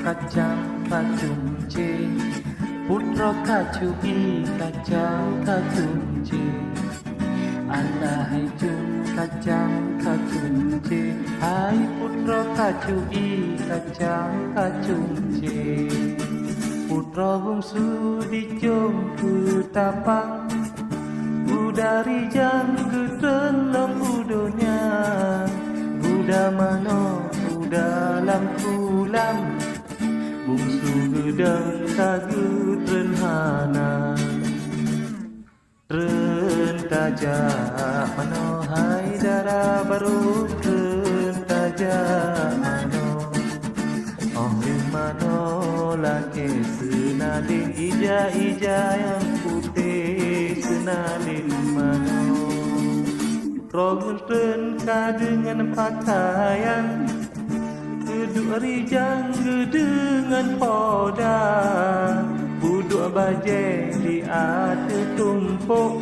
kacang kacumci, putra kacui kacang kacumci. Alahai cum kacang kacumci, hai putra kacui kacang kacumci. Putra bungsu dijom ke tapang, budari jang ke dalam udonya. Buda mano dalam kulam, bungsu gedang tagu renhana. Rentaja mano hai dara baru rentaja mano. Oh mano laki senalin ija-ija yang putih senalin mano. Rogen dengan pakaian geduk rijang dengan poda. Buduk bajai di atas tumpuk,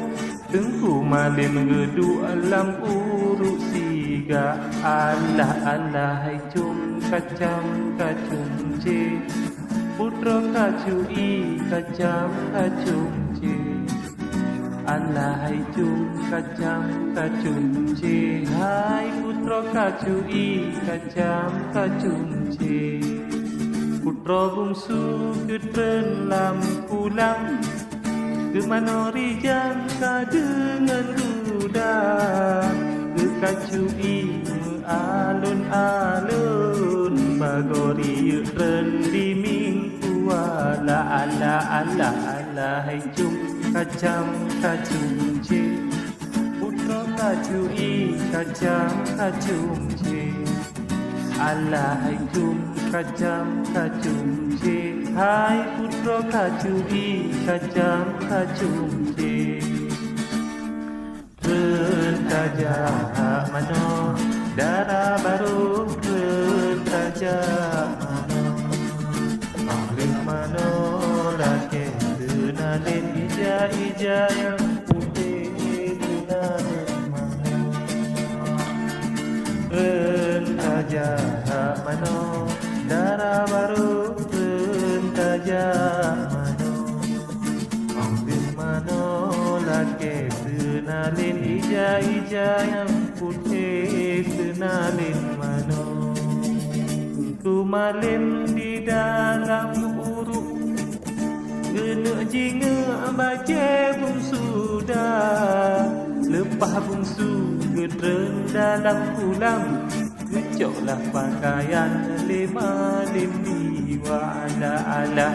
tengku malin geduk alam urut siga. Allah Allah hai cum kacang kacumci, putra kacui kacang kacumci. Allah hai cum kacang kacumci, hai putra kacui kacang kacumci. Putra bungsu gedren lam pulang, ke manori jangka dengan kuda. Ke kacui alun-alun, bagori ren di minggu. Ala ala ala ala hai cum kacang kacumci, putra kacui kacang kacumci. Allah hai cum kacang kacumci, hai putra kacui kacang kacumci. Rentaja mano dara baru rentaja mano. Oleh mano laki senalin ija-ija yang putih senalin mano. Rentaja mano dara baru rentaja mano. Oleh mano laki senalin ija-ija yang putih senalin mano. Ku malin di dalam urut, genek jinga bajai bungsu dah. Lepah bungsu gedren dalam kulam, kecoklah pakaian lima lim diwa ala ala.